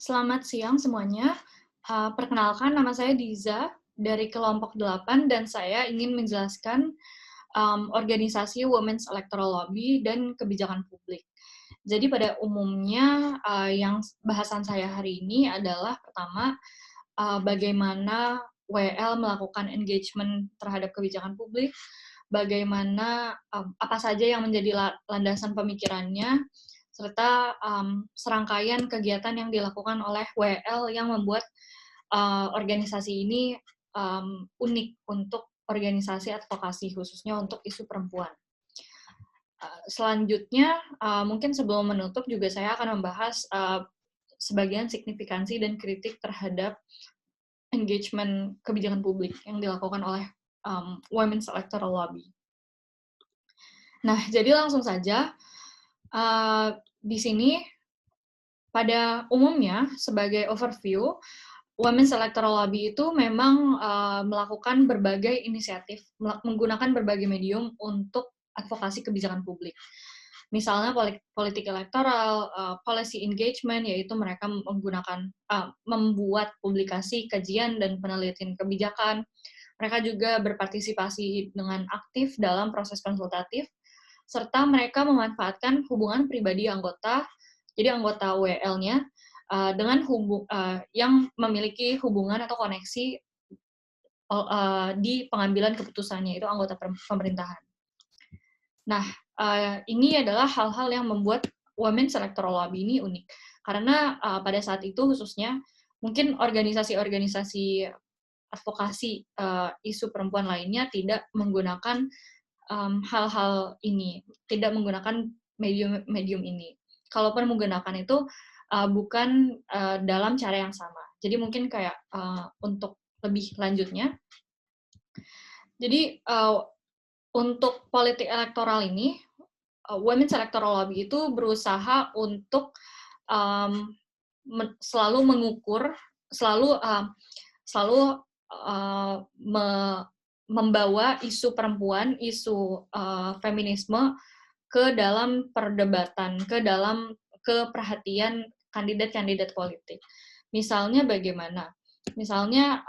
Selamat siang semuanya. Perkenalkan, nama saya Diza dari kelompok 8 dan saya ingin menjelaskan organisasi Women's Electoral Lobby dan kebijakan publik. Jadi pada umumnya yang bahasan saya hari ini adalah pertama, bagaimana WL melakukan engagement terhadap kebijakan publik, bagaimana apa saja yang menjadi landasan pemikirannya, serta serangkaian kegiatan yang dilakukan oleh WL yang membuat organisasi ini unik untuk organisasi advokasi, khususnya untuk isu perempuan. Selanjutnya, mungkin sebelum menutup juga saya akan membahas sebagian signifikansi dan kritik terhadap engagement kebijakan publik yang dilakukan oleh Women's Electoral Lobby. Nah, jadi langsung saja, di sini pada umumnya sebagai overview, Women's Electoral Lobby itu memang melakukan berbagai inisiatif, menggunakan berbagai medium untuk advokasi kebijakan publik. Misalnya politik elektoral, policy engagement, yaitu mereka membuat publikasi, kajian, dan penelitian kebijakan. Mereka juga berpartisipasi dengan aktif dalam proses konsultatif, serta mereka memanfaatkan hubungan pribadi anggota, jadi anggota WL-nya, dengan yang memiliki hubungan atau koneksi di pengambilan keputusannya, itu anggota pemerintahan. Nah, ini adalah hal-hal yang membuat Women's Electoral Lobby ini unik. Karena pada saat itu khususnya, mungkin organisasi-organisasi advokasi isu perempuan lainnya tidak menggunakan hal-hal ini, tidak menggunakan medium ini. Kalaupun menggunakan itu bukan dalam cara yang sama. Jadi mungkin kayak untuk lebih lanjutnya, jadi untuk politik elektoral ini, Women's Electoral Lobby itu berusaha untuk selalu mengukur, selalu membawa isu perempuan, isu feminisme ke dalam perdebatan, ke perhatian kandidat-kandidat politik. Misalnya bagaimana? Misalnya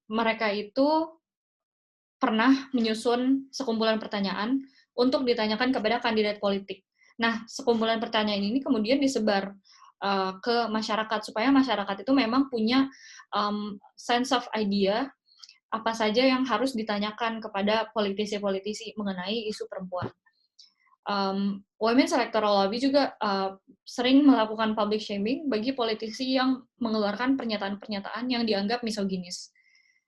mereka itu pernah menyusun sekumpulan pertanyaan untuk ditanyakan kepada kandidat politik. Nah, sekumpulan pertanyaan ini kemudian disebar ke masyarakat, supaya masyarakat itu memang punya sense of idea apa saja yang harus ditanyakan kepada politisi-politisi mengenai isu perempuan. Women's Electoral Lobby juga sering melakukan public shaming bagi politisi yang mengeluarkan pernyataan-pernyataan yang dianggap misoginis.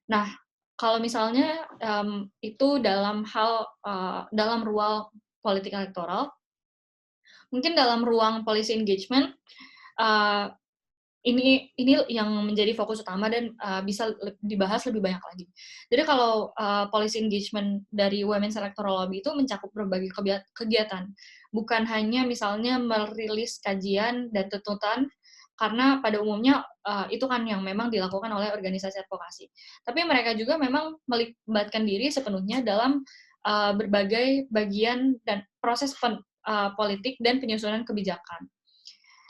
Nah, kalau misalnya itu dalam ruang politik elektoral, mungkin dalam ruang policy engagement, ini yang menjadi fokus utama dan bisa dibahas lebih banyak lagi. Jadi kalau policy engagement dari Women's Electoral Lobby itu mencakup berbagai kegiatan, bukan hanya misalnya merilis kajian dan tuntutan, karena pada umumnya itu kan yang memang dilakukan oleh organisasi advokasi. Tapi mereka juga memang melibatkan diri sepenuhnya dalam berbagai bagian dan proses politik dan penyusunan kebijakan.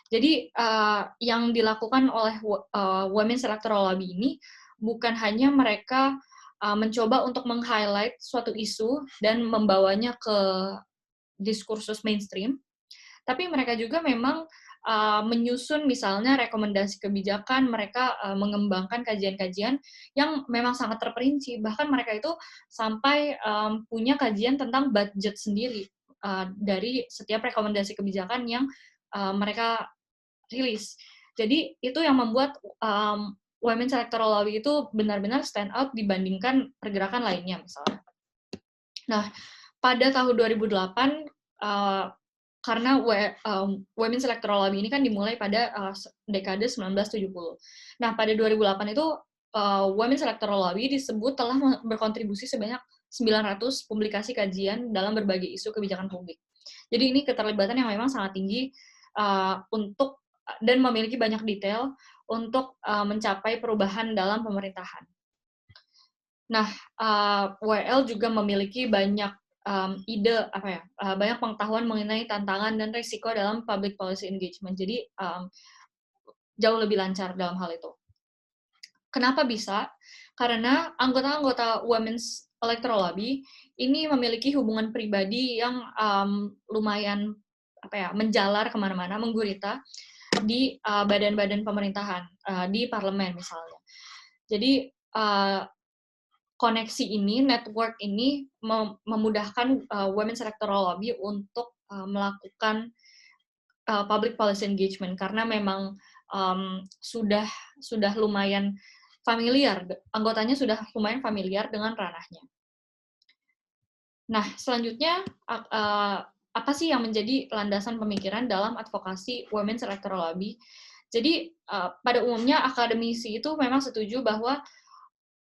Jadi yang dilakukan oleh Women's Electoral Lobby ini bukan hanya mereka mencoba untuk meng-highlight suatu isu dan membawanya ke diskursus mainstream, tapi mereka juga memang menyusun misalnya rekomendasi kebijakan, mereka mengembangkan kajian-kajian yang memang sangat terperinci, bahkan mereka itu sampai punya kajian tentang budget sendiri dari setiap rekomendasi kebijakan yang mereka rilis. Jadi itu yang membuat Women's Electoral Lobby itu benar-benar stand out dibandingkan pergerakan lainnya misalnya. Nah, pada tahun 2008 karena Women's Electoral Lobby ini kan dimulai pada dekade 1970. Nah, pada 2008 itu Women's Electoral Lobby disebut telah berkontribusi sebanyak 900 publikasi kajian dalam berbagai isu kebijakan publik. Jadi ini keterlibatan yang memang sangat tinggi untuk dan memiliki banyak detail untuk mencapai perubahan dalam pemerintahan. Nah, WL juga memiliki banyak ide banyak pengetahuan mengenai tantangan dan risiko dalam public policy engagement. Jadi jauh lebih lancar dalam hal itu. Kenapa bisa? Karena anggota-anggota Women's Electoral Lobby ini memiliki hubungan pribadi yang lumayan menjalar kemana-mana, menggurita di badan-badan pemerintahan, di parlemen misalnya. Jadi koneksi ini, network ini memudahkan Women's Electoral Lobby untuk melakukan public policy engagement karena memang sudah lumayan familiar, anggotanya sudah lumayan familiar dengan ranahnya. Nah, selanjutnya apa sih yang menjadi landasan pemikiran dalam advokasi Women's Electoral Lobby? Jadi pada umumnya akademisi itu memang setuju bahwa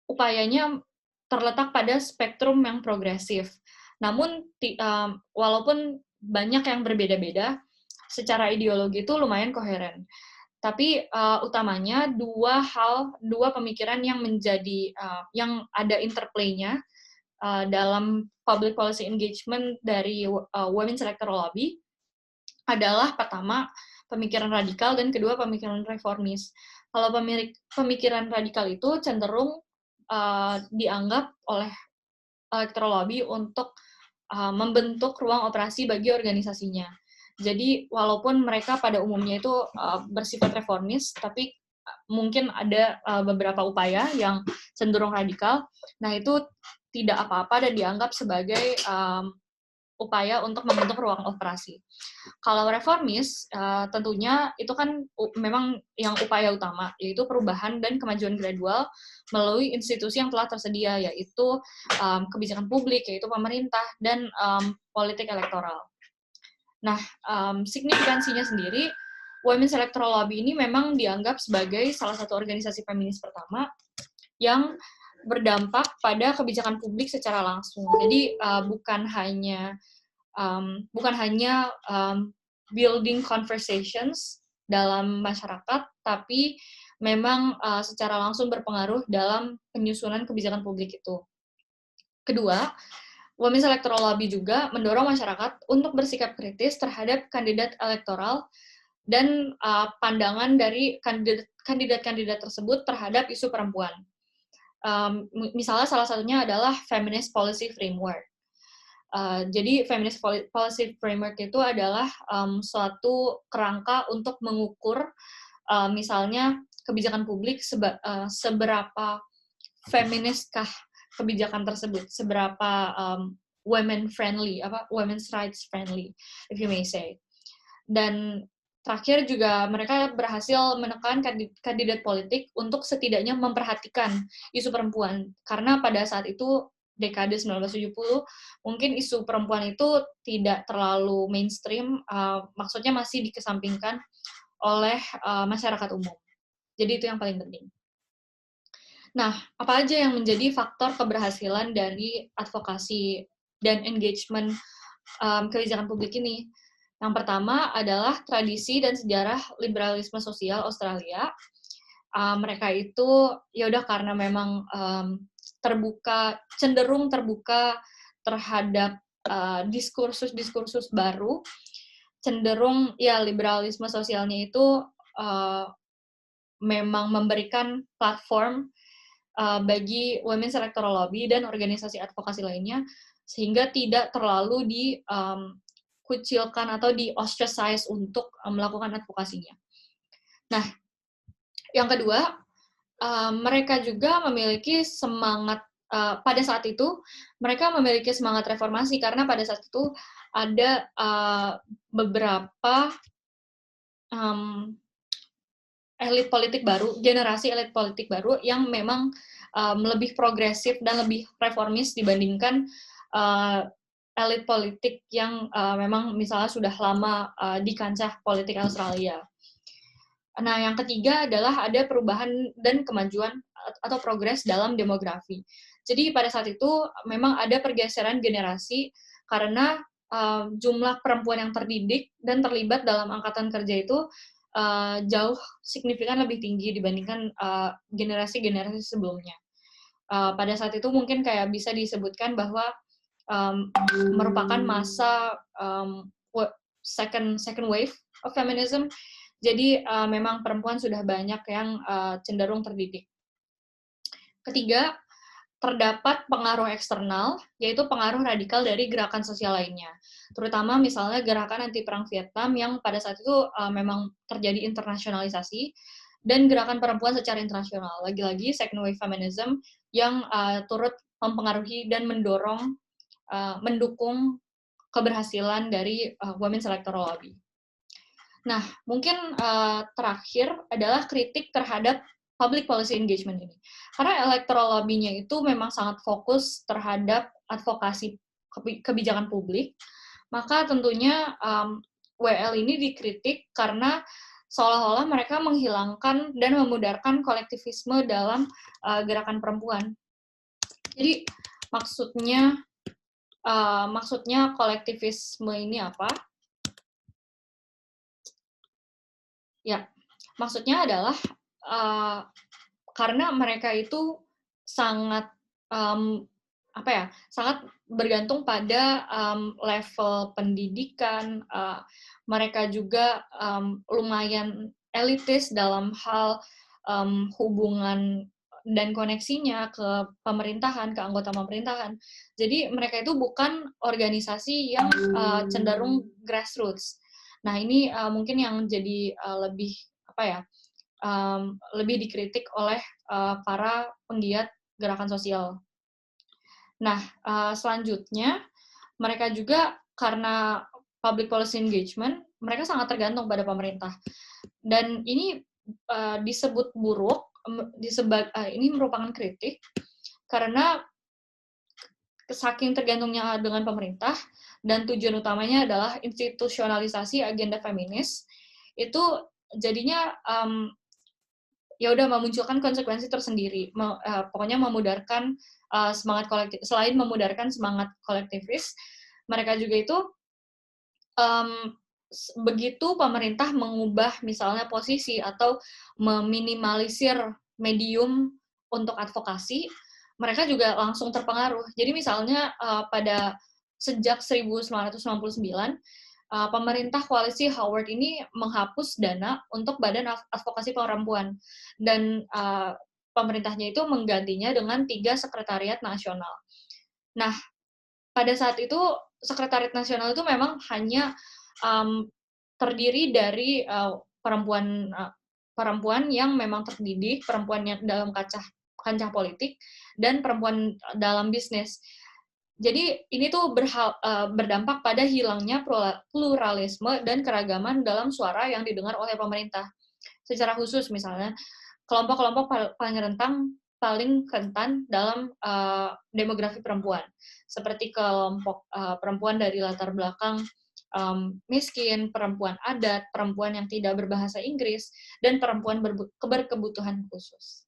upayanya terletak pada spektrum yang progresif. Namun walaupun banyak yang berbeda-beda, secara ideologi itu lumayan koheren. Tapi utamanya dua pemikiran yang menjadi yang ada interplay-nya dalam public policy engagement dari Women's Electoral Lobby adalah pertama pemikiran radikal dan kedua pemikiran reformis. Kalau pemikiran radikal itu cenderung dianggap oleh Electoral Lobby untuk membentuk ruang operasi bagi organisasinya. Jadi walaupun mereka pada umumnya itu bersifat reformis, tapi mungkin ada beberapa upaya yang cenderung radikal. Nah itu tidak apa-apa dan dianggap sebagai upaya untuk membentuk ruang operasi. Kalau reformis, tentunya itu kan memang yang upaya utama, yaitu perubahan dan kemajuan gradual melalui institusi yang telah tersedia, yaitu kebijakan publik, yaitu pemerintah, dan politik elektoral. Nah, signifikansinya sendiri, Women's Electoral Lobby ini memang dianggap sebagai salah satu organisasi feminis pertama yang berdampak pada kebijakan publik secara langsung. Jadi bukan hanya building conversations dalam masyarakat, tapi memang secara langsung berpengaruh dalam penyusunan kebijakan publik itu. Kedua, Women's Electoral Lobby juga mendorong masyarakat untuk bersikap kritis terhadap kandidat elektoral dan pandangan dari kandidat-kandidat tersebut terhadap isu perempuan. Misalnya salah satunya adalah Feminist Policy Framework. Jadi Feminist Policy Framework itu adalah suatu kerangka untuk mengukur misalnya kebijakan publik seberapa feministkah kebijakan tersebut, seberapa women friendly, women's rights friendly, if you may say. Dan terakhir juga mereka berhasil menekan kandidat politik untuk setidaknya memperhatikan isu perempuan. Karena pada saat itu, dekade 1970, mungkin isu perempuan itu tidak terlalu mainstream, maksudnya masih dikesampingkan oleh masyarakat umum. Jadi itu yang paling penting. Nah, apa aja yang menjadi faktor keberhasilan dari advokasi dan engagement kebijakan publik ini? Yang pertama adalah tradisi dan sejarah liberalisme sosial Australia. Mereka itu ya udah karena memang cenderung terbuka terhadap diskursus baru, cenderung ya liberalisme sosialnya itu memang memberikan platform bagi Women's Electoral Lobby dan organisasi advokasi lainnya, sehingga tidak terlalu dikucilkan atau di-ostracize untuk melakukan advokasinya. Nah, yang kedua, mereka juga memiliki semangat, pada saat itu, mereka memiliki semangat reformasi, karena pada saat itu ada beberapa elit politik baru, generasi elit politik baru yang memang lebih progresif dan lebih reformis dibandingkan elit politik yang memang misalnya sudah lama di kancah politik Australia. Nah, yang ketiga adalah ada perubahan dan kemajuan atau progres dalam demografi. Jadi pada saat itu memang ada pergeseran generasi karena jumlah perempuan yang terdidik dan terlibat dalam angkatan kerja itu jauh signifikan lebih tinggi dibandingkan generasi-generasi sebelumnya. Pada saat itu mungkin kayak bisa disebutkan bahwa merupakan masa second wave of feminism, Jadi memang perempuan sudah banyak yang cenderung terdidik. Ketiga, terdapat pengaruh eksternal, yaitu pengaruh radikal dari gerakan sosial lainnya. Terutama misalnya gerakan anti perang Vietnam yang pada saat itu memang terjadi internasionalisasi, dan gerakan perempuan secara internasional. Lagi-lagi second wave feminism yang turut mempengaruhi dan mendukung keberhasilan dari Women's Electoral Lobby. Nah, mungkin terakhir adalah kritik terhadap public policy engagement ini. Karena electoral lobby-nya itu memang sangat fokus terhadap advokasi kebijakan publik, maka tentunya WL ini dikritik karena seolah-olah mereka menghilangkan dan memudarkan kolektivisme dalam gerakan perempuan. Jadi maksudnya kolektivisme ini apa? Ya, maksudnya adalah karena mereka itu sangat sangat bergantung pada level pendidikan. Mereka juga lumayan elitis dalam hal hubungan dan koneksinya ke pemerintahan, ke anggota pemerintahan. Jadi mereka itu bukan organisasi yang cenderung grassroots. Nah, ini mungkin yang jadi lebih dikritik oleh para penggiat gerakan sosial. Nah, selanjutnya mereka juga karena public policy engagement, mereka sangat tergantung pada pemerintah. Dan ini disebut buruk, ini merupakan kritik karena saking tergantungnya dengan pemerintah dan tujuan utamanya adalah institusionalisasi agenda feminis, itu jadinya ya udah memunculkan konsekuensi tersendiri. Pokoknya memudarkan semangat kolektif. Selain memudarkan semangat kolektivis, mereka juga itu begitu pemerintah mengubah misalnya posisi atau meminimalisir medium untuk advokasi, mereka juga langsung terpengaruh. Jadi misalnya pada sejak 1999, pemerintah koalisi Howard ini menghapus dana untuk Badan Advokasi Perempuan, dan pemerintahnya itu menggantinya dengan 3 sekretariat nasional. Nah, pada saat itu sekretariat nasional itu memang hanya terdiri dari perempuan yang memang terdidik, perempuan yang dalam kancah politik, dan perempuan dalam bisnis. Jadi ini tuh berdampak pada hilangnya pluralisme dan keragaman dalam suara yang didengar oleh pemerintah. Secara khusus misalnya, kelompok-kelompok paling rentan dalam demografi perempuan, seperti kelompok perempuan dari latar belakang miskin, perempuan adat, perempuan yang tidak berbahasa Inggris, dan perempuan berkebutuhan khusus.